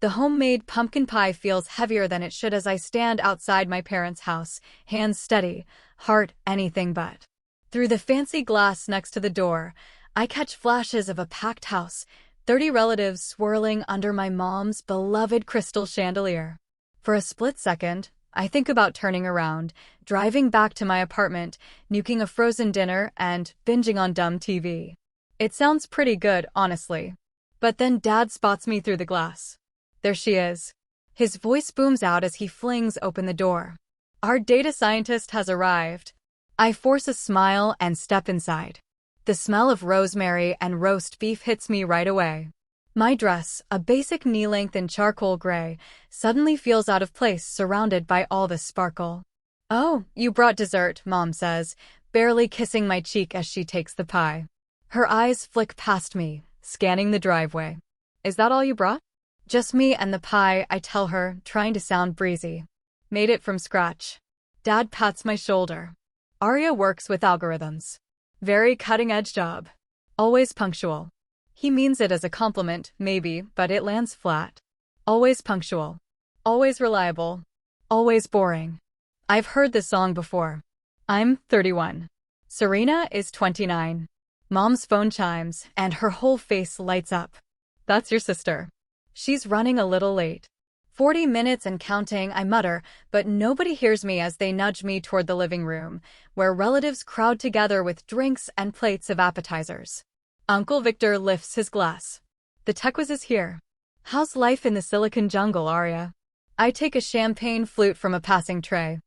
The homemade pumpkin pie feels heavier than it should as I stand outside my parents' house, hands steady, heart anything but. Through the fancy glass next to the door, I catch flashes of a packed house, 30 relatives swirling under my mom's beloved crystal chandelier. For a split second, I think about turning around, driving back to my apartment, nuking a frozen dinner, and binging on dumb TV. It sounds pretty good, honestly. But then Dad spots me through the glass. There she is. His voice booms out as he flings open the door. Our data scientist has arrived. I force a smile and step inside. The smell of rosemary and roast beef hits me right away. My dress, a basic knee-length in charcoal gray, suddenly feels out of place surrounded by all the sparkle. "Oh, you brought dessert," Mom says, barely kissing my cheek as she takes the pie. Her eyes flick past me, scanning the driveway. "Is that all you brought?" "Just me and the pie," I tell her, trying to sound breezy. "Made it from scratch." Dad pats my shoulder. "Arya works with algorithms. Very cutting-edge job. Always punctual." He means it as a compliment, maybe, but it lands flat. Always punctual. Always reliable. Always boring. I've heard this song before. I'm 31. Serena is 29. Mom's phone chimes, and her whole face lights up. "That's your sister. She's running a little late." 40 minutes and counting, I mutter, but nobody hears me as they nudge me toward the living room, where relatives crowd together with drinks and plates of appetizers. Uncle Victor lifts his glass. "The Tequiz is here. How's life in the Silicon Jungle, Arya?" I take a champagne flute from a passing tray.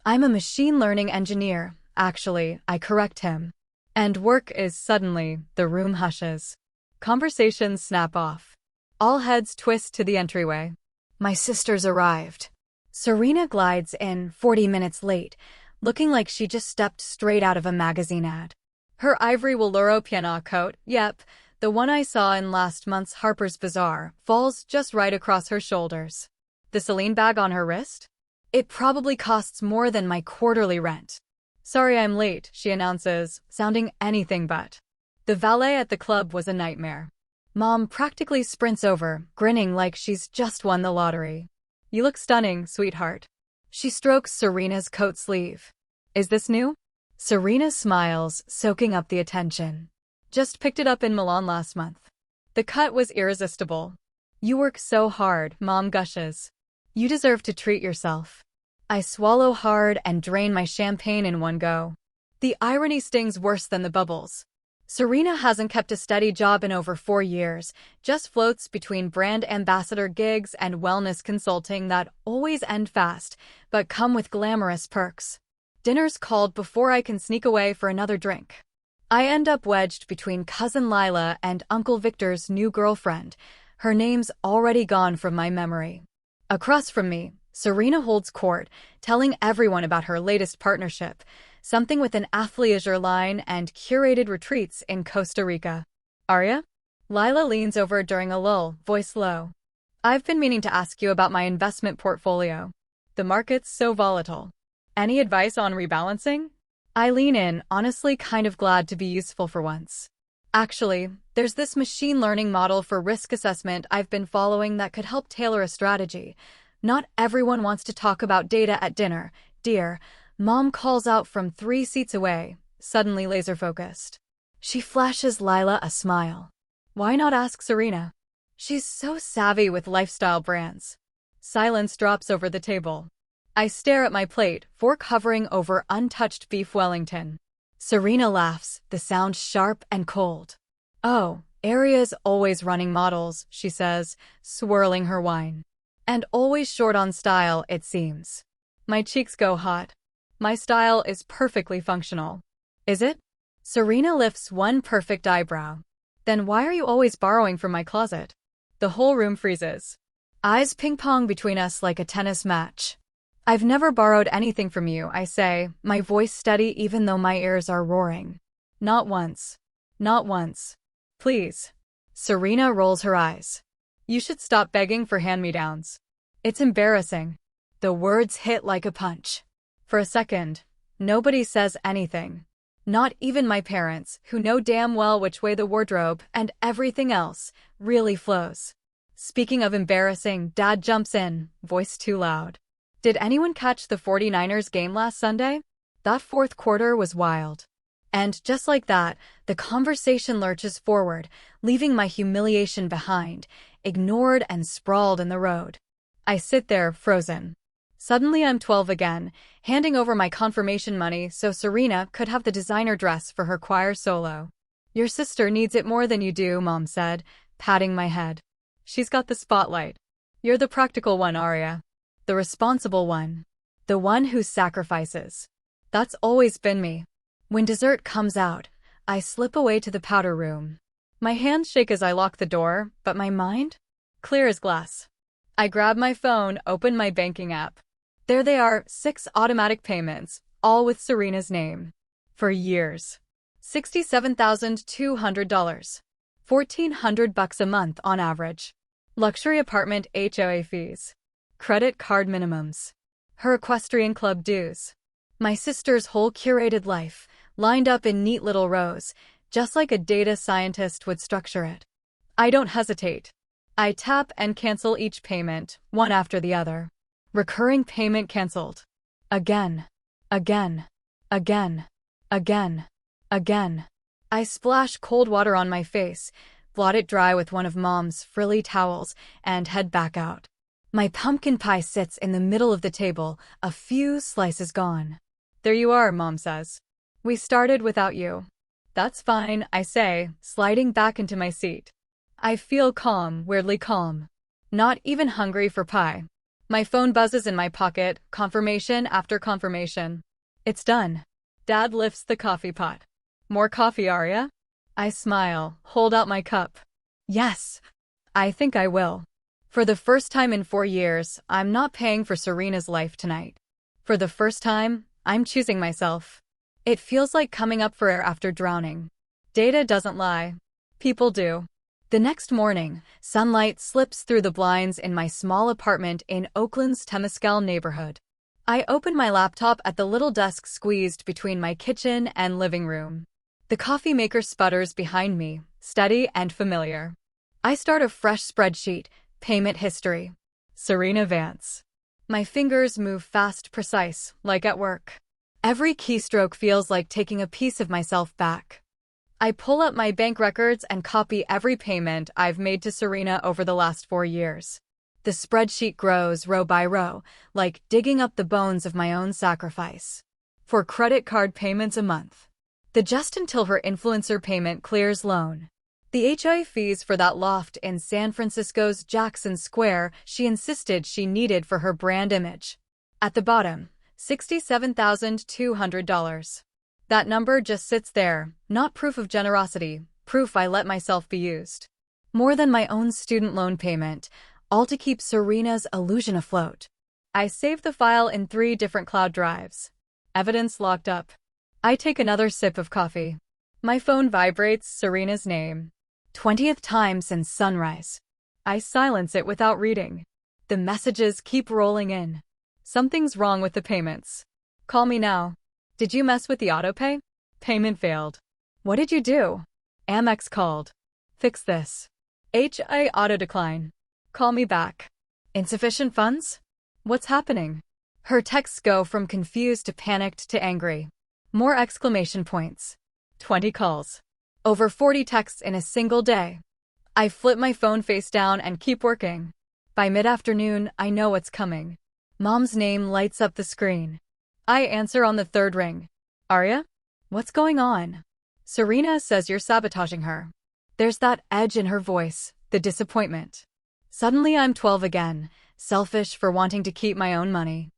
"I'm a machine learning engineer, actually," I correct him. And work is suddenly, the room hushes. Conversations snap off. All heads twist to the entryway. My sister's arrived. Serena glides in, 40 minutes late, looking like she just stepped straight out of a magazine ad. Her ivory velour piano coat, yep, the one I saw in last month's Harper's Bazaar, falls just right across her shoulders. The Celine bag on her wrist? It probably costs more than my quarterly rent. "Sorry I'm late," she announces, sounding anything but. The valet at the club was a nightmare. Mom practically sprints over, grinning like she's just won the lottery. "You look stunning, sweetheart." She strokes Serena's coat sleeve. "Is this new?" Serena smiles, soaking up the attention. "Just picked it up in Milan last month." The cut was irresistible. "You work so hard," Mom gushes. "You deserve to treat yourself." I swallow hard and drain my champagne in one go. The irony stings worse than the bubbles. Serena hasn't kept a steady job in over 4 years, just floats between brand ambassador gigs and wellness consulting that always end fast, but come with glamorous perks. Dinner's called before I can sneak away for another drink. I end up wedged between Cousin Lila and Uncle Victor's new girlfriend. Her name's already gone from my memory. Across from me, Serena holds court, telling everyone about her latest partnership, something with an athleisure line and curated retreats in Costa Rica. "Arya?" Lila leans over during a lull, voice low. "I've been meaning to ask you about my investment portfolio. The market's so volatile. Any advice on rebalancing?" I lean in, honestly kind of glad to be useful for once. "Actually, there's this machine learning model for risk assessment I've been following that could help tailor a strategy. Not everyone wants to talk about data at dinner, dear." Mom calls out from 3 seats away, suddenly laser-focused. She flashes Lila a smile. Why not ask Serena? She's so savvy with lifestyle brands. Silence drops over the table. I stare at my plate, fork hovering over untouched beef Wellington. Serena laughs, the sound sharp and cold. "Oh, Arya's always running models," she says, swirling her wine. "And always short on style, it seems." My cheeks go hot. My style is perfectly functional. Is it? Serena lifts one perfect eyebrow. Then why are you always borrowing from my closet? The whole room freezes. Eyes ping-pong between us like a tennis match. "I've never borrowed anything from you," I say, my voice steady even though my ears are roaring. "Not once. Not once. Please." Serena rolls her eyes. "You should stop begging for hand-me-downs. It's embarrassing." The words hit like a punch. For a second, nobody says anything. Not even my parents, who know damn well which way the wardrobe and everything else really flows. Speaking of embarrassing, Dad jumps in, voice too loud. Did anyone catch the 49ers game last Sunday? That fourth quarter was wild. And just like that, the conversation lurches forward, leaving my humiliation behind, ignored and sprawled in the road. I sit there, frozen. Suddenly I'm 12 again, handing over my confirmation money so Serena could have the designer dress for her choir solo. Your sister needs it more than you do, Mom said, patting my head. She's got the spotlight. You're the practical one, Arya. The responsible one. The one who sacrifices. That's always been me. When dessert comes out, I slip away to the powder room. My hands shake as I lock the door, but my mind? Clear as glass. I grab my phone, open my banking app. There they are, 6 automatic payments, all with Serena's name. For years. $67,200. $1,400 a month on average. Luxury apartment HOA fees. Credit card minimums. Her equestrian club dues. My sister's whole curated life, lined up in neat little rows, just like a data scientist would structure it. I don't hesitate. I tap and cancel each payment, one after the other. Recurring payment canceled. Again. Again. Again. Again. Again. I splash cold water on my face, blot it dry with one of Mom's frilly towels, and head back out. My pumpkin pie sits in the middle of the table, a few slices gone. There you are, Mom says. We started without you. That's fine, I say, sliding back into my seat. I feel calm, weirdly calm. Not even hungry for pie. My phone buzzes in my pocket, confirmation after confirmation. It's done. Dad lifts the coffee pot. More coffee, Arya? I smile, hold out my cup. Yes. I think I will. For the first time in 4 years, I'm not paying for Serena's life tonight. For the first time, I'm choosing myself. It feels like coming up for air after drowning. Data doesn't lie. People do. The next morning, sunlight slips through the blinds in my small apartment in Oakland's Temescal neighborhood. I open my laptop at the little desk squeezed between my kitchen and living room. The coffee maker sputters behind me, steady and familiar. I start a fresh spreadsheet, payment history. Serena Vance. My fingers move fast, precise, like at work. Every keystroke feels like taking a piece of myself back. I pull up my bank records and copy every payment I've made to Serena over the last 4 years. The spreadsheet grows row by row, like digging up the bones of my own sacrifice. For credit card payments a month. The just until her influencer payment clears loan. The HOA fees for that loft in San Francisco's Jackson Square she insisted she needed for her brand image. At the bottom, $67,200. That number just sits there, not proof of generosity, proof I let myself be used. More than my own student loan payment, all to keep Serena's illusion afloat. I save the file in 3 different cloud drives. Evidence locked up. I take another sip of coffee. My phone vibrates, Serena's name. 20th time since sunrise. I silence it without reading. The messages keep rolling in. Something's wrong with the payments. Call me now. Did you mess with the autopay? Payment failed. What did you do? Amex called. Fix this. HI auto decline. Call me back. Insufficient funds? What's happening? Her texts go from confused to panicked to angry. More exclamation points. 20 calls. Over 40 texts in a single day. I flip my phone face down and keep working. By mid-afternoon, I know what's coming. Mom's name lights up the screen. I answer on the 3rd ring. Arya? What's going on? Serena says you're sabotaging her. There's that edge in her voice, the disappointment. Suddenly I'm 12 again, selfish for wanting to keep my own money.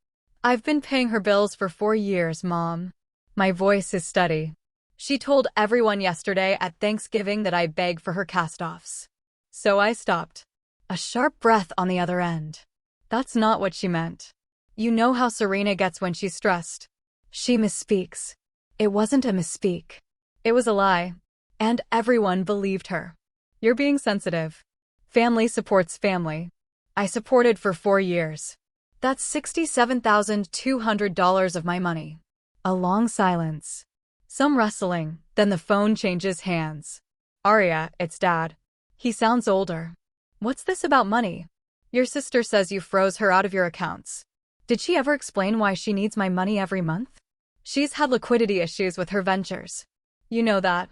I've been paying her bills for 4 years, Mom. My voice is steady. She told everyone yesterday at Thanksgiving that I beg for her cast-offs. So I stopped. A sharp breath on the other end. That's not what she meant. You know how Serena gets when she's stressed. She misspeaks. It wasn't a misspeak. It was a lie. And everyone believed her. You're being sensitive. Family supports family. I supported for 4 years. That's $67,200 of my money. A long silence. Some rustling, then the phone changes hands. Arya, it's Dad. He sounds older. What's this about money? Your sister says you froze her out of your accounts. Did she ever explain why she needs my money every month? She's had liquidity issues with her ventures. You know that.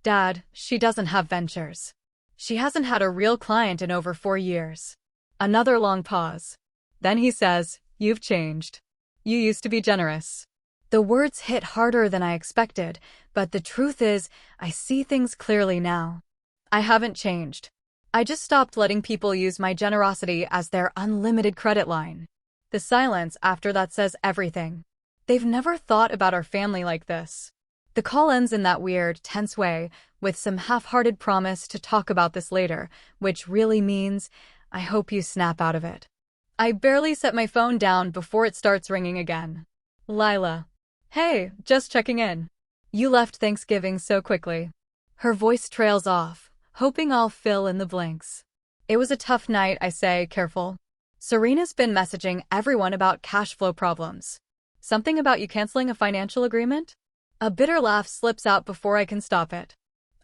Dad, she doesn't have ventures. She hasn't had a real client in over 4 years. Another long pause. Then he says, "You've changed. You used to be generous." The words hit harder than I expected, but the truth is, I see things clearly now. I haven't changed. I just stopped letting people use my generosity as their unlimited credit line. The silence after that says everything. They've never thought about our family like this. The call ends in that weird, tense way, with some half-hearted promise to talk about this later, which really means, I hope you snap out of it. I barely set my phone down before it starts ringing again. Lila. Hey, just checking in. You left Thanksgiving so quickly. Her voice trails off, hoping I'll fill in the blanks. It was a tough night, I say, careful. Serena's been messaging everyone about cash flow problems. Something about you canceling a financial agreement? A bitter laugh slips out before I can stop it.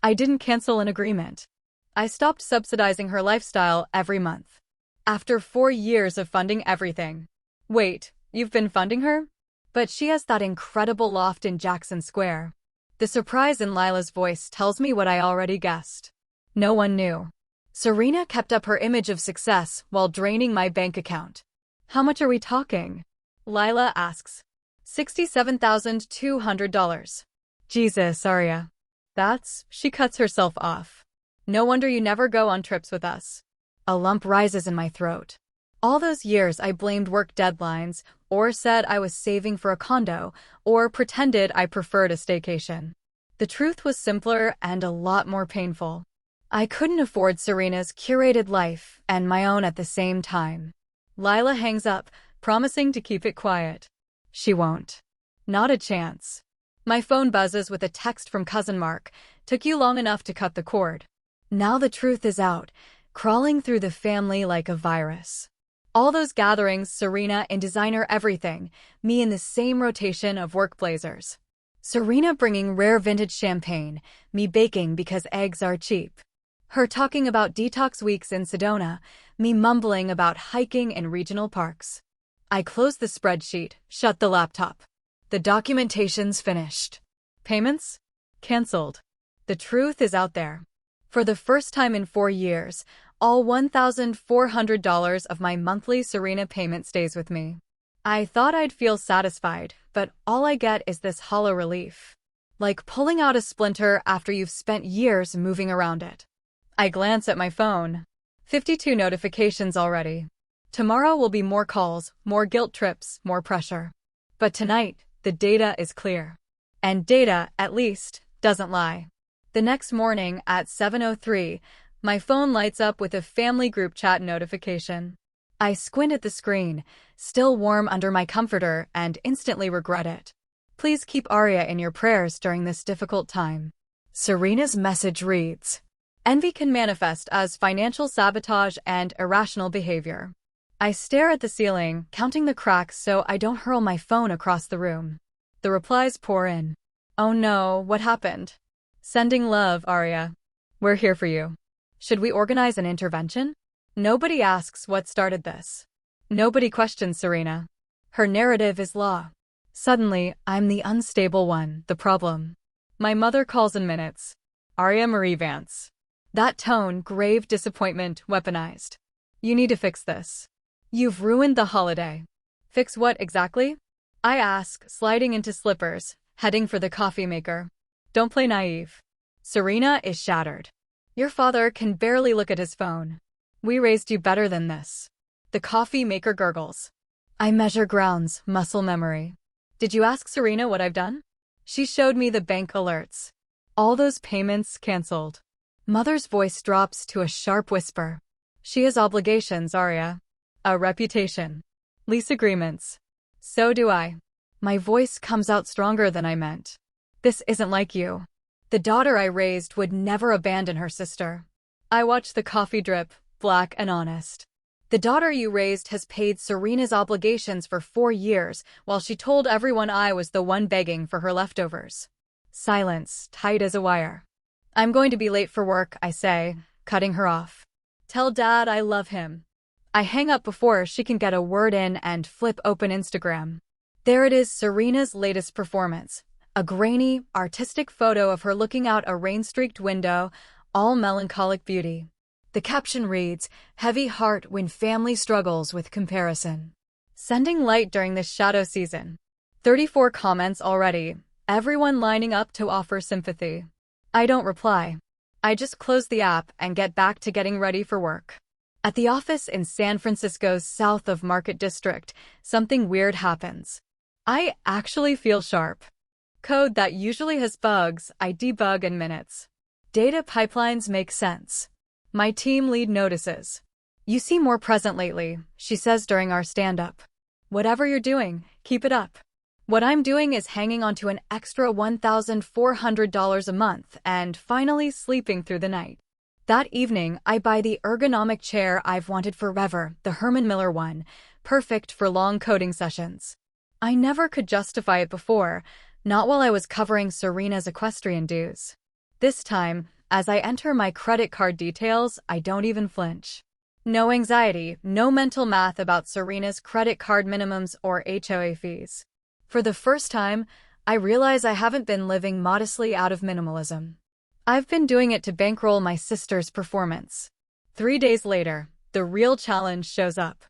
I didn't cancel an agreement. I stopped subsidizing her lifestyle every month. After 4 years of funding everything. Wait, you've been funding her? But she has that incredible loft in Jackson Square. The surprise in Lila's voice tells me what I already guessed. No one knew. Serena kept up her image of success while draining my bank account. How much are we talking? Lila asks. $67,200. Jesus, Arya. She cuts herself off. No wonder you never go on trips with us. A lump rises in my throat. All those years I blamed work deadlines, or said I was saving for a condo, or pretended I preferred a staycation. The truth was simpler and a lot more painful. I couldn't afford Serena's curated life and my own at the same time. Lila hangs up, promising to keep it quiet. She won't. Not a chance. My phone buzzes with a text from Cousin Mark. Took you long enough to cut the cord. Now the truth is out, crawling through the family like a virus. All those gatherings, Serena in designer everything, me in the same rotation of work blazers. Serena bringing rare vintage champagne, me baking because eggs are cheap. Her talking about detox weeks in Sedona, me mumbling about hiking in regional parks. I close the spreadsheet, shut the laptop. The documentation's finished. Payments? Cancelled. The truth is out there. For the first time in 4 years, all $1,400 of my monthly Serena payment stays with me. I thought I'd feel satisfied, but all I get is this hollow relief. Like pulling out a splinter after you've spent years moving around it. I glance at my phone. 52 notifications already. Tomorrow will be more calls, more guilt trips, more pressure. But tonight, the data is clear. And data, at least, doesn't lie. The next morning at 7:03, my phone lights up with a family group chat notification. I squint at the screen, still warm under my comforter, and instantly regret it. Please keep Arya in your prayers during this difficult time. Serena's message reads, envy can manifest as financial sabotage and irrational behavior. I stare at the ceiling, counting the cracks so I don't hurl my phone across the room. The replies pour in. Oh no, what happened? Sending love, Arya. We're here for you. Should we organize an intervention? Nobody asks what started this. Nobody questions Serena. Her narrative is law. Suddenly, I'm the unstable one, the problem. My mother calls in minutes. Arya Marie Vance. That tone, grave disappointment, weaponized. You need to fix this. You've ruined the holiday. Fix what exactly? I ask, sliding into slippers, heading for the coffee maker. Don't play naive. Serena is shattered. Your father can barely look at his phone. We raised you better than this. The coffee maker gurgles. I measure grounds, muscle memory. Did you ask Serena what I've done? She showed me the bank alerts. All those payments canceled. Mother's voice drops to a sharp whisper. She has obligations, Arya. A reputation. Lease agreements. So do I. My voice comes out stronger than I meant. This isn't like you. The daughter I raised would never abandon her sister. I watch the coffee drip, black and honest. The daughter you raised has paid Serena's obligations for 4 years, while she told everyone I was the one begging for her leftovers. Silence, tight as a wire. I'm going to be late for work, I say, cutting her off. Tell Dad I love him. I hang up before she can get a word in and flip open Instagram. There it is, Serena's latest performance. A grainy, artistic photo of her looking out a rain-streaked window, all melancholic beauty. The caption reads, "Heavy heart when family struggles with comparison." Sending light during this shadow season. 34 comments already, everyone lining up to offer sympathy. I don't reply. I just close the app and get back to getting ready for work. At the office in San Francisco's south of Market District, something weird happens. I actually feel sharp. Code that usually has bugs, I debug in minutes. Data pipelines make sense. My team lead notices. "You seem more present lately," she says during our stand-up. "Whatever you're doing, keep it up." What I'm doing is hanging on to an extra $1,400 a month and finally sleeping through the night. That evening, I buy the ergonomic chair I've wanted forever, the Herman Miller one, perfect for long coding sessions. I never could justify it before, not while I was covering Serena's equestrian dues. This time, as I enter my credit card details, I don't even flinch. No anxiety, no mental math about Serena's credit card minimums or HOA fees. For the first time, I realize I haven't been living modestly out of minimalism. I've been doing it to bankroll my sister's performance. 3 days later, the real challenge shows up.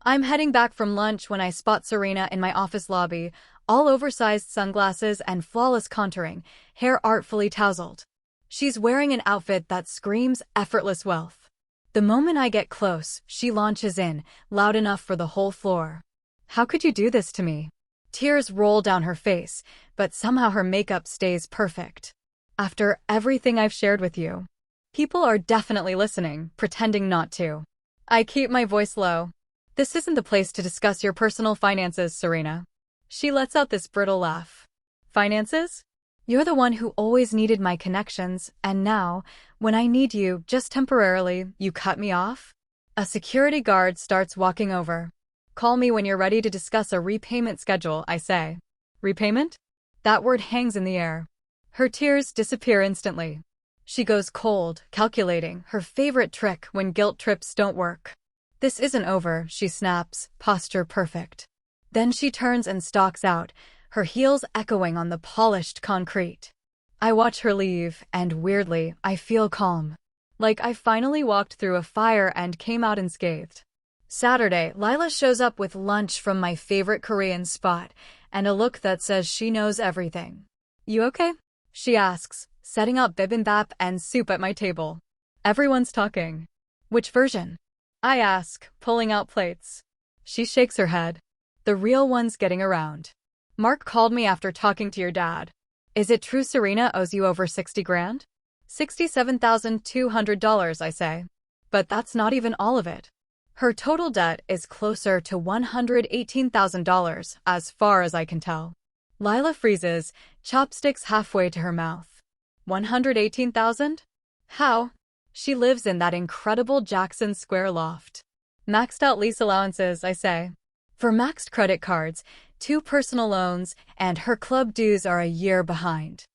I'm heading back from lunch when I spot Serena in my office lobby, all oversized sunglasses and flawless contouring, hair artfully tousled. She's wearing an outfit that screams effortless wealth. The moment I get close, she launches in, loud enough for the whole floor. "How could you do this to me?" Tears roll down her face, but somehow her makeup stays perfect. "After everything I've shared with you." People are definitely listening, pretending not to. I keep my voice low. "This isn't the place to discuss your personal finances, Serena." She lets out this brittle laugh. "Finances? You're the one who always needed my connections, and now, when I need you, just temporarily, you cut me off?" A security guard starts walking over. "Call me when you're ready to discuss a repayment schedule," I say. "Repayment?" That word hangs in the air. Her tears disappear instantly. She goes cold, calculating, her favorite trick when guilt trips don't work. "This isn't over," she snaps, posture perfect. Then she turns and stalks out, her heels echoing on the polished concrete. I watch her leave, and weirdly, I feel calm. Like I finally walked through a fire and came out unscathed. Saturday, Lila shows up with lunch from my favorite Korean spot, and a look that says she knows everything. "You okay?" she asks, setting up bibimbap and soup at my table. Everyone's talking. "Which version?" I ask, pulling out plates. She shakes her head. "The real one's getting around. Mark called me after talking to your dad. Is it true Serena owes you over 60 grand? $67,200, I say. But that's not even all of it. Her total debt is closer to $118,000, as far as I can tell." Lila freezes, chopsticks halfway to her mouth. 118,000? How? She lives in that incredible Jackson Square loft. Maxed out lease allowances, I say. For maxed credit cards, 2 personal loans, and her club dues are a year behind.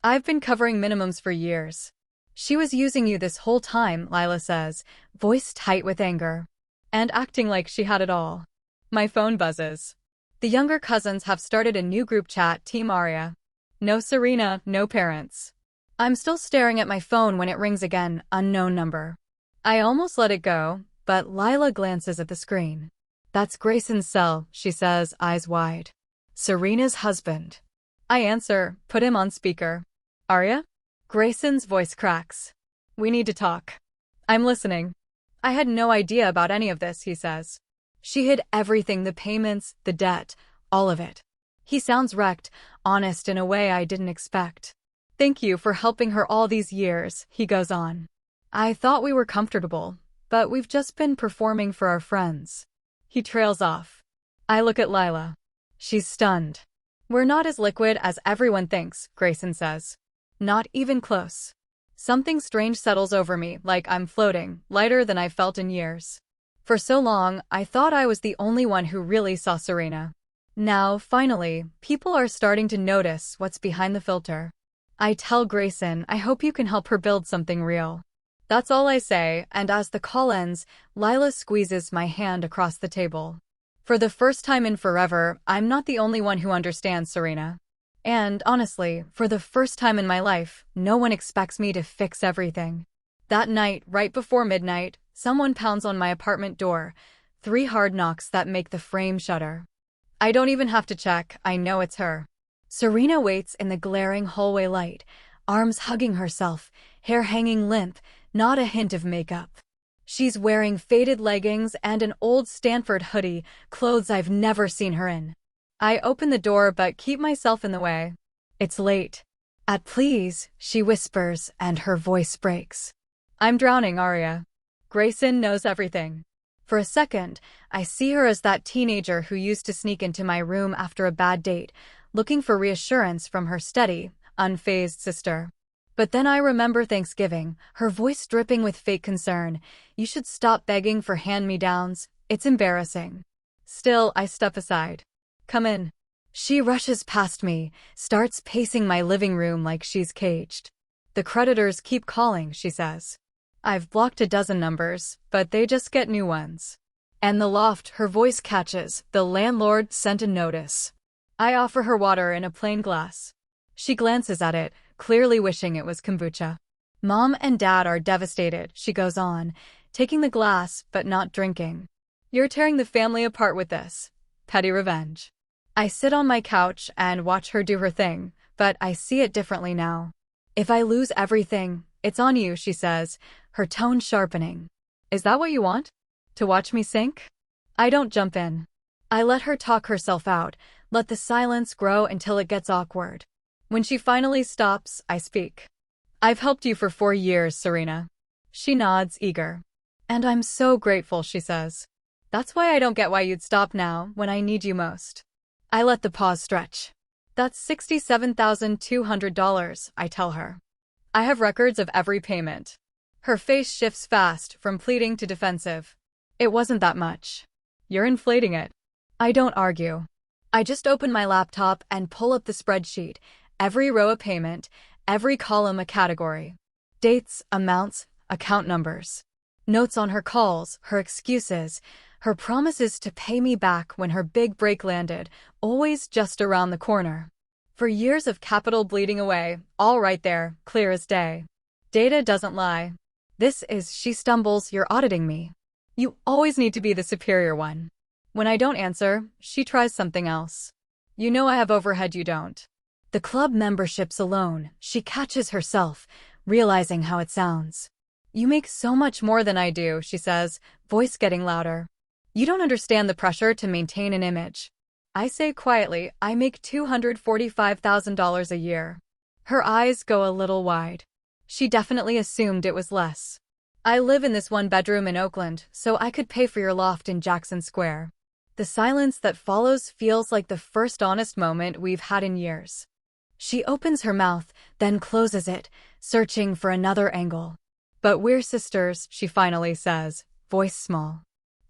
I've been covering minimums for years. She was using you this whole time, Lila says, voice tight with anger. And acting like she had it all. My phone buzzes. The younger cousins have started a new group chat, Team Aria. No Serena, no parents. I'm still staring at my phone when it rings again, unknown number. I almost let it go, but Lila glances at the screen. "That's Grayson's cell," she says, eyes wide. "Serena's husband." I answer, put him on speaker. "Aria?" Grayson's voice cracks. "We need to talk." I'm listening. "I had no idea about any of this," he says. "She hid everything, the payments, the debt, all of it." He sounds wrecked, honest in a way I didn't expect. "Thank you for helping her all these years," he goes on. "I thought we were comfortable, but we've just been performing for our friends." He trails off. I look at Lila. She's stunned. "We're not as liquid as everyone thinks," Grayson says. "Not even close." Something strange settles over me, like I'm floating, lighter than I've felt in years. For so long, I thought I was the only one who really saw Serena. Now, finally, people are starting to notice what's behind the filter. I tell Grayson I hope you can help her build something real. That's all I say, and as the call ends, Lila squeezes my hand across the table. For the first time in forever, I'm not the only one who understands Serena. And, honestly, for the first time in my life, no one expects me to fix everything. That night, right before midnight, someone pounds on my apartment door, 3 hard knocks that make the frame shudder. I don't even have to check, I know it's her. Serena waits in the glaring hallway light, arms hugging herself, hair hanging limp, not a hint of makeup. She's wearing faded leggings and an old Stanford hoodie, clothes I've never seen her in. I open the door but keep myself in the way. It's late. Please, she whispers, and her voice breaks. I'm drowning, Arya. Grayson knows everything. For a second, I see her as that teenager who used to sneak into my room after a bad date, looking for reassurance from her steady, unfazed sister. But then I remember Thanksgiving, her voice dripping with fake concern. You should stop begging for hand-me-downs. It's embarrassing. Still, I step aside. Come in. She rushes past me, starts pacing my living room like she's caged. The creditors keep calling, she says. I've blocked a dozen numbers, but they just get new ones. And the loft, her voice catches, the landlord sent a notice. I offer her water in a plain glass. She glances at it, clearly wishing it was kombucha. Mom and Dad are devastated, she goes on, taking the glass but not drinking. You're tearing the family apart with this. Petty revenge. I sit on my couch and watch her do her thing, but I see it differently now. If I lose everything, it's on you, she says, her tone sharpening. Is that what you want? To watch me sink? I don't jump in. I let her talk herself out, let the silence grow until it gets awkward. When she finally stops, I speak. I've helped you for 4 years, Serena. She nods, eager. And I'm so grateful, she says. That's why I don't get why you'd stop now, when I need you most. I let the pause stretch. That's $67,200, I tell her. I have records of every payment. Her face shifts fast, from pleading to defensive. It wasn't that much. You're inflating it. I don't argue. I just open my laptop and pull up the spreadsheet, every row a payment, every column a category. Dates, amounts, account numbers. Notes on her calls, her excuses, her promises to pay me back when her big break landed, always just around the corner. For years of capital bleeding away, all right there, clear as day. Data doesn't lie. This is, she stumbles, you're auditing me. You always need to be the superior one. When I don't answer, she tries something else. You know I have overhead you don't. The club memberships alone, she catches herself, realizing how it sounds. You make so much more than I do, she says, voice getting louder. You don't understand the pressure to maintain an image. I say quietly, I make $245,000 a year. Her eyes go a little wide. She definitely assumed it was less. I live in this 1-bedroom in Oakland, so I could pay for your loft in Jackson Square. The silence that follows feels like the first honest moment we've had in years. She opens her mouth, then closes it, searching for another angle. But we're sisters, she finally says, voice small.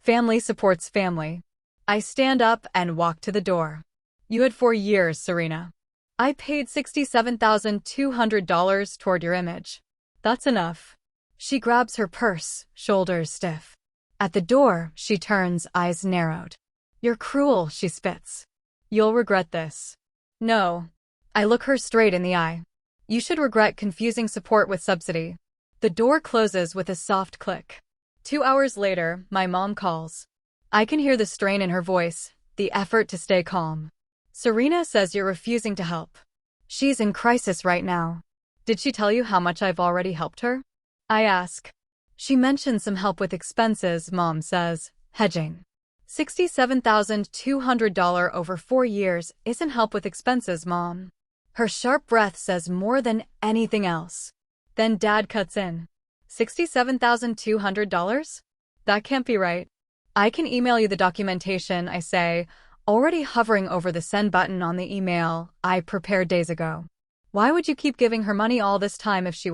Family supports family. I stand up and walk to the door. You had 4 years, Serena. I paid $67,200 toward your image. That's enough. She grabs her purse, shoulders stiff. At the door, she turns, eyes narrowed. You're cruel, she spits. You'll regret this. No. I look her straight in the eye. You should regret confusing support with subsidy. The door closes with a soft click. 2 hours later, my mom calls. I can hear the strain in her voice, the effort to stay calm. Serena says you're refusing to help. She's in crisis right now. Did she tell you how much I've already helped her? I ask. She mentioned some help with expenses, Mom says, hedging. $67,200 over 4 years isn't help with expenses, Mom. Her sharp breath says more than anything else. Then Dad cuts in. $67,200? That can't be right. I can email you the documentation, I say, already hovering over the send button on the email I prepared days ago. Why would you keep giving her money all this time if she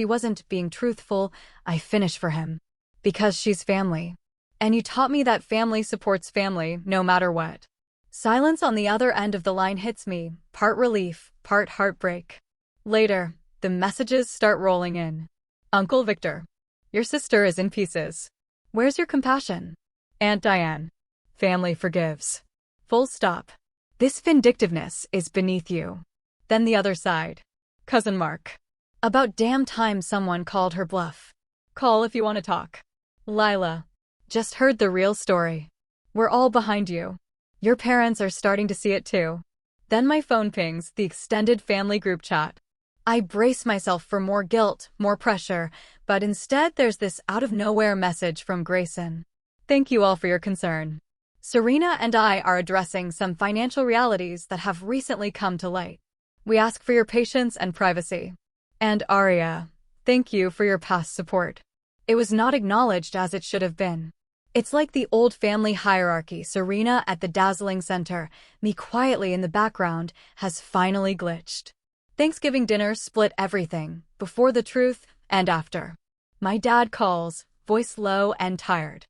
wasn't being truthful? I finish for him. Because she's family. And you taught me that family supports family, no matter what. Silence on the other end of the line hits me, part relief, part heartbreak. Later, the messages start rolling in. Uncle Victor. Your sister is in pieces. Where's your compassion? Aunt Diane. Family forgives. Full stop. This vindictiveness is beneath you. Then the other side. Cousin Mark. About damn time someone called her bluff. Call if you want to talk. Lila. Just heard the real story. We're all behind you. Your parents are starting to see it too. Then my phone pings the extended family group chat. I brace myself for more guilt, more pressure, but instead there's this out-of-nowhere message from Grayson. Thank you all for your concern. Serena and I are addressing some financial realities that have recently come to light. We ask for your patience and privacy. And Aria, thank you for your past support. It was not acknowledged as it should have been. It's like the old family hierarchy. Serena at the dazzling center, me quietly in the background, has finally glitched. Thanksgiving dinner split everything, before the truth and after. My dad calls, voice low and tired.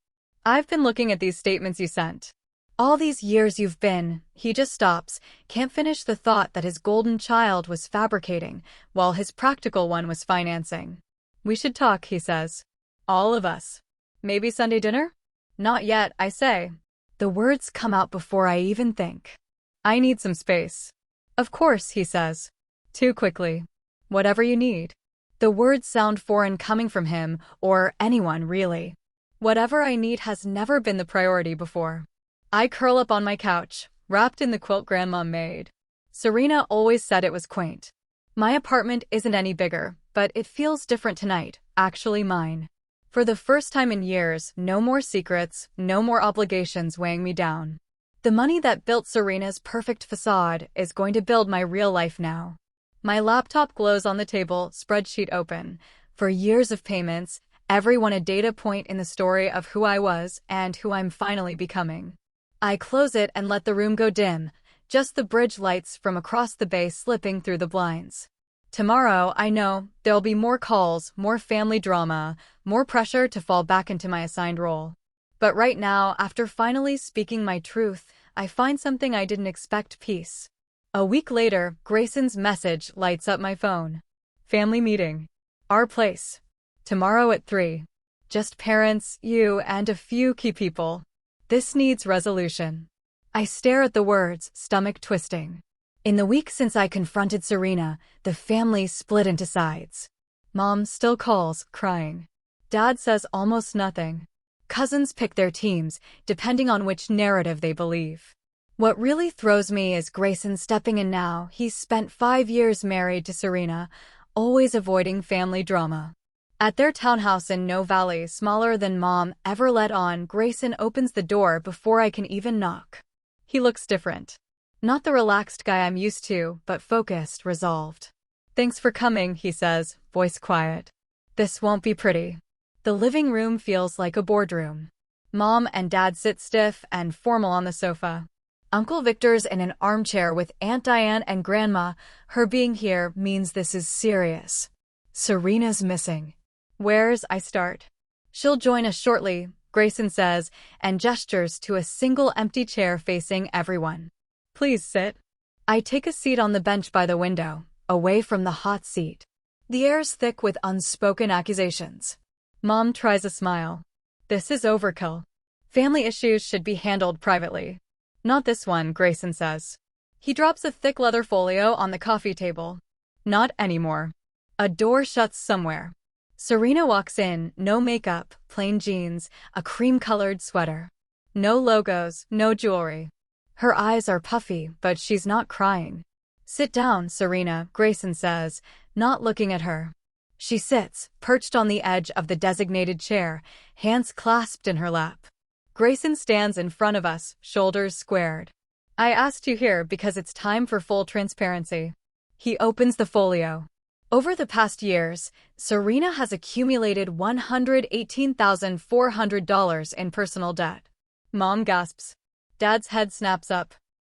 I've been looking at these statements you sent. All these years you've been, he just stops, can't finish the thought that his golden child was fabricating, while his practical one was financing. We should talk, he says. All of us. Maybe Sunday dinner? Not yet, I say. The words come out before I even think. I need some space. Of course, he says. Too quickly. Whatever you need. The words sound foreign coming from him, or anyone really. Whatever I need has never been the priority before. I curl up on my couch, wrapped in the quilt Grandma made. Serena always said it was quaint. My apartment isn't any bigger, but it feels different tonight, actually mine. For the first time in years, no more secrets, no more obligations weighing me down. The money that built Serena's perfect facade is going to build my real life now. My laptop glows on the table, spreadsheet open. For years of payments, everyone a data point in the story of who I was and who I'm finally becoming. I close it and let the room go dim, just the bridge lights from across the bay slipping through the blinds. Tomorrow, I know, there'll be more calls, more family drama, more pressure to fall back into my assigned role. But right now, after finally speaking my truth, I find something I didn't expect: peace. A week later, Grayson's message lights up my phone. Family meeting. Our place. Tomorrow at 3. Just parents, you, and a few key people. This needs resolution. I stare at the words, stomach twisting. In the week since I confronted Serena, the family split into sides. Mom still calls, crying. Dad says almost nothing. Cousins pick their teams, depending on which narrative they believe. What really throws me is Grayson stepping in now. He's spent 5 years married to Serena, always avoiding family drama. At their townhouse in No Valley, smaller than Mom ever let on, Grayson opens the door before I can even knock. He looks different. Not the relaxed guy I'm used to, but focused, resolved. Thanks for coming, he says, voice quiet. This won't be pretty. The living room feels like a boardroom. Mom and Dad sit stiff and formal on the sofa. Uncle Victor's in an armchair with Aunt Diane and Grandma. Her being here means this is serious. Serena's missing. Where's I start? She'll join us shortly, Grayson says, and gestures to a single empty chair facing everyone. Please sit. I take a seat on the bench by the window, away from the hot seat. The air's thick with unspoken accusations. Mom tries a smile. This is overkill. Family issues should be handled privately. Not this one, Grayson says. He drops a thick leather folio on the coffee table. Not anymore. A door shuts somewhere. Serena walks in, no makeup, plain jeans, a cream-colored sweater. No logos, no jewelry. Her eyes are puffy, but she's not crying. Sit down, Serena, Grayson says, not looking at her. She sits, perched on the edge of the designated chair, hands clasped in her lap. Grayson stands in front of us, shoulders squared. I asked you here because it's time for full transparency. He opens the folio. Over the past years, Serena has accumulated $118,400 in personal debt. Mom gasps. Dad's head snaps up.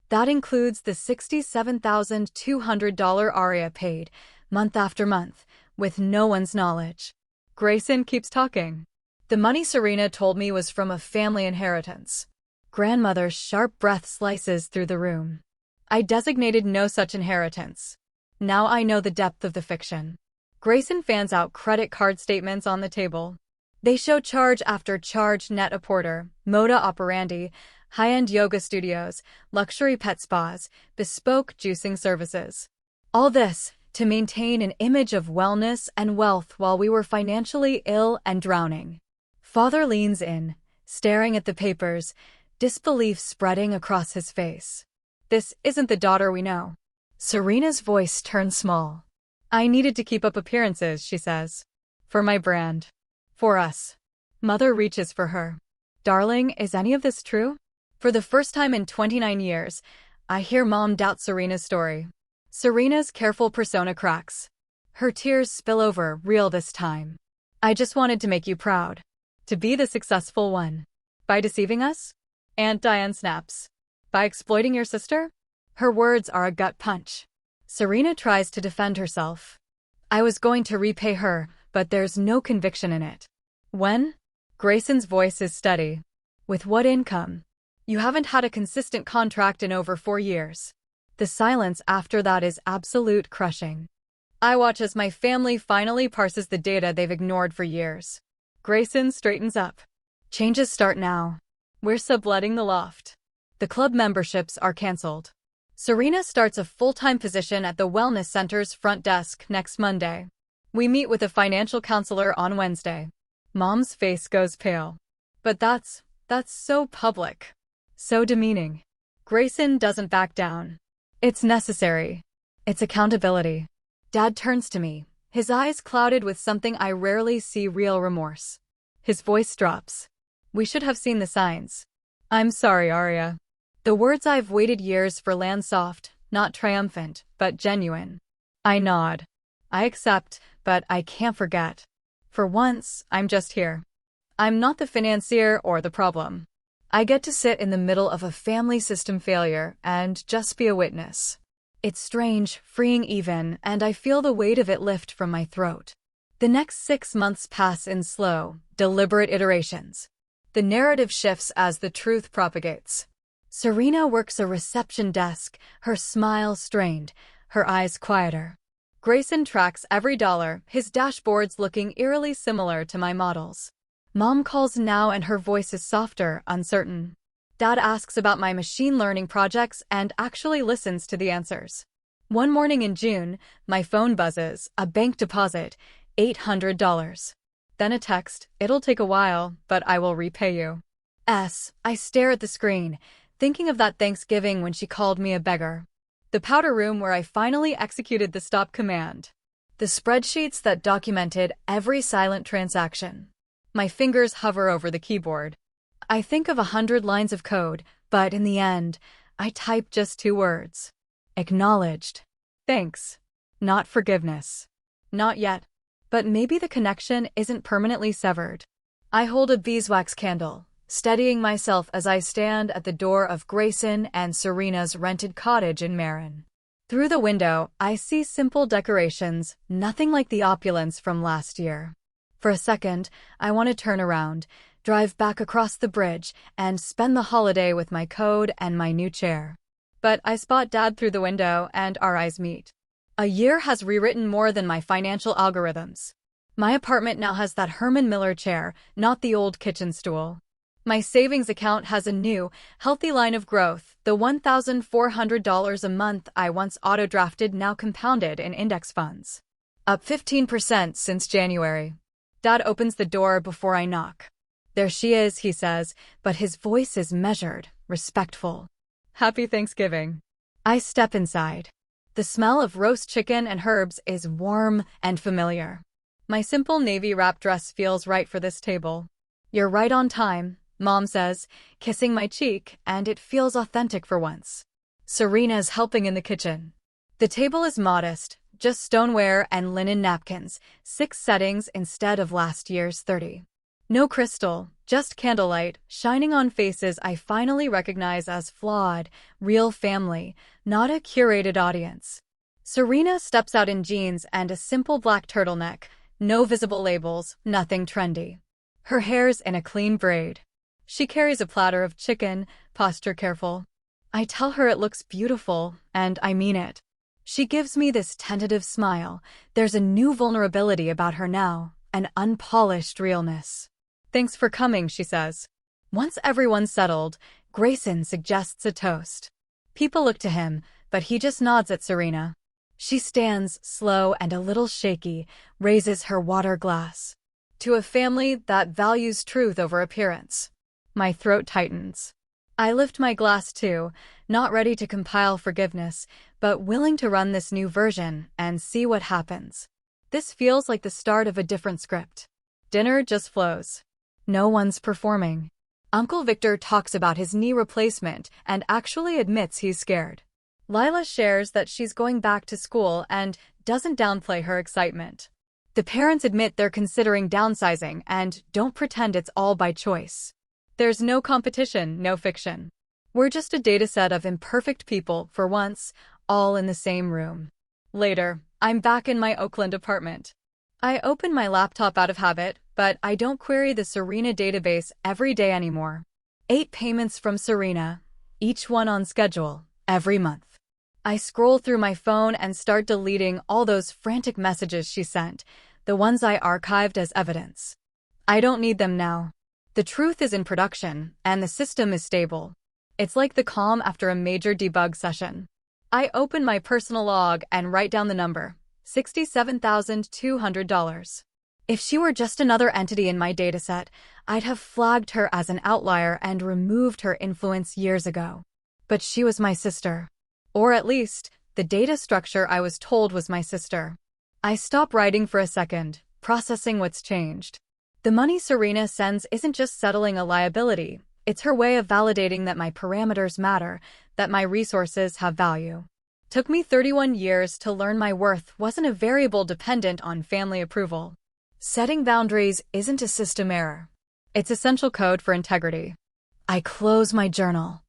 That includes the $67,200 Aria paid, month after month, with no one's knowledge. Grayson keeps talking. The money Serena told me was from a family inheritance. Grandmother's sharp breath slices through the room. I designated no such inheritance. Now I know the depth of the fiction. Grayson fans out credit card statements on the table. They show charge after charge: net-a-porter, moda operandi, high-end yoga studios, luxury pet spas, bespoke juicing services. All this to maintain an image of wellness and wealth while we were financially ill and drowning. Father leans in, staring at the papers, disbelief spreading across his face. This isn't the daughter we know. Serena's voice turns small. I needed to keep up appearances, she says. For my brand. For us. Mother reaches for her. Darling, is any of this true? For the first time in 29 years, I hear Mom doubt Serena's story. Serena's careful persona cracks. Her tears spill over, real this time. I just wanted to make you proud. To be the successful one. By deceiving us? Aunt Diane snaps. By exploiting your sister? Her words are a gut punch. Serena tries to defend herself. I was going to repay her, but there's no conviction in it. When? Grayson's voice is steady. With what income? You haven't had a consistent contract in over 4 years. The silence after that is absolute crushing. I watch as my family finally parses the data they've ignored for years. Grayson straightens up. Changes start now. We're subletting the loft. The club memberships are canceled. Serena starts a full-time position at the wellness center's front desk next Monday. We meet with a financial counselor on Wednesday. Mom's face goes pale. But that's so public. So demeaning. Grayson doesn't back down. It's necessary. It's accountability. Dad turns to me, his eyes clouded with something I rarely see: real remorse. His voice drops. We should have seen the signs. I'm sorry, Arya. The words I've waited years for land soft, not triumphant, but genuine. I nod. I accept, but I can't forget. For once, I'm just here. I'm not the financier or the problem. I get to sit in the middle of a family system failure and just be a witness. It's strange, freeing even, and I feel the weight of it lift from my throat. The next 6 months pass in slow, deliberate iterations. The narrative shifts as the truth propagates. Serena works a reception desk, her smile strained, her eyes quieter. Grayson tracks every dollar, his dashboards looking eerily similar to my models. Mom calls now and her voice is softer, uncertain. Dad asks about my machine learning projects and actually listens to the answers. One morning in June, my phone buzzes, a bank deposit, $800. Then a text, it'll take a while, but I will repay you. I stare at the screen, thinking of that Thanksgiving when she called me a beggar. The powder room where I finally executed the stop command. The spreadsheets that documented every silent transaction. My fingers hover over the keyboard. I think of 100 lines of code, but in the end, I type just 2 words. Acknowledged. Thanks. Not forgiveness. Not yet. But maybe the connection isn't permanently severed. I hold a beeswax candle, steadying myself as I stand at the door of Grayson and Serena's rented cottage in Marin. Through the window, I see simple decorations, nothing like the opulence from last year. For a second, I want to turn around, drive back across the bridge, and spend the holiday with my code and my new chair. But I spot Dad through the window and our eyes meet. A year has rewritten more than my financial algorithms. My apartment now has that Herman Miller chair, not the old kitchen stool. My savings account has a new, healthy line of growth. The $1,400 a month I once auto-drafted now compounded in index funds. Up 15% since January. Dad opens the door before I knock. There she is, he says, but his voice is measured, respectful. Happy Thanksgiving. I step inside. The smell of roast chicken and herbs is warm and familiar. My simple navy wrap dress feels right for this table. You're right on time, Mom says, kissing my cheek, and it feels authentic for once. Serena's helping in the kitchen. The table is modest, just stoneware and linen napkins, 6 settings instead of last year's 30. No crystal, just candlelight, shining on faces I finally recognize as flawed, real family, not a curated audience. Serena steps out in jeans and a simple black turtleneck, no visible labels, nothing trendy. Her hair's in a clean braid. She carries a platter of chicken, posture careful. I tell her it looks beautiful, and I mean it. She gives me this tentative smile. There's a new vulnerability about her now, an unpolished realness. "Thanks for coming," she says. Once everyone's settled, Grayson suggests a toast. People look to him, but he just nods at Serena. She stands, slow and a little shaky, raises her water glass. "To a family that values truth over appearance." My throat tightens. I lift my glass too, not ready to compile forgiveness, but willing to run this new version and see what happens. This feels like the start of a different script. Dinner just flows. No one's performing. Uncle Victor talks about his knee replacement and actually admits he's scared. Lila shares that she's going back to school and doesn't downplay her excitement. The parents admit they're considering downsizing and don't pretend it's all by choice. There's no competition, no fiction. We're just a dataset of imperfect people, for once, all in the same room. Later, I'm back in my Oakland apartment. I open my laptop out of habit, but I don't query the Serena database every day anymore. 8 payments from Serena, each one on schedule, every month. I scroll through my phone and start deleting all those frantic messages she sent, the ones I archived as evidence. I don't need them now. The truth is in production, and the system is stable. It's like the calm after a major debug session. I open my personal log and write down the number, $67,200. If she were just another entity in my dataset, I'd have flagged her as an outlier and removed her influence years ago. But she was my sister. Or at least, the data structure I was told was my sister. I stop writing for a second, processing what's changed. The money Serena sends isn't just settling a liability, it's her way of validating that my parameters matter, that my resources have value. Took me 31 years to learn my worth wasn't a variable dependent on family approval. Setting boundaries isn't a system error. It's essential code for integrity. I close my journal.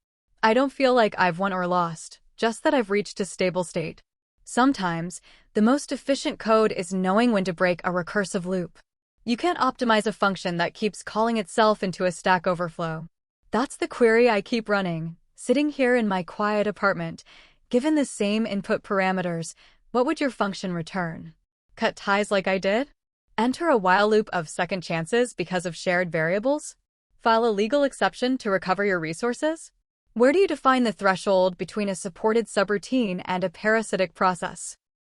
I don't feel like I've won or lost, just that I've reached a stable state. Sometimes, the most efficient code is knowing when to break a recursive loop. You can't optimize a function that keeps calling itself into a Stack Overflow. That's the query I keep running, sitting here in my quiet apartment. Given the same input parameters, what would your function return? Cut ties like I did? Enter a while loop of second chances because of shared variables? File a legal exception to recover your resources? Where do you define the threshold between a supported subroutine and a parasitic process?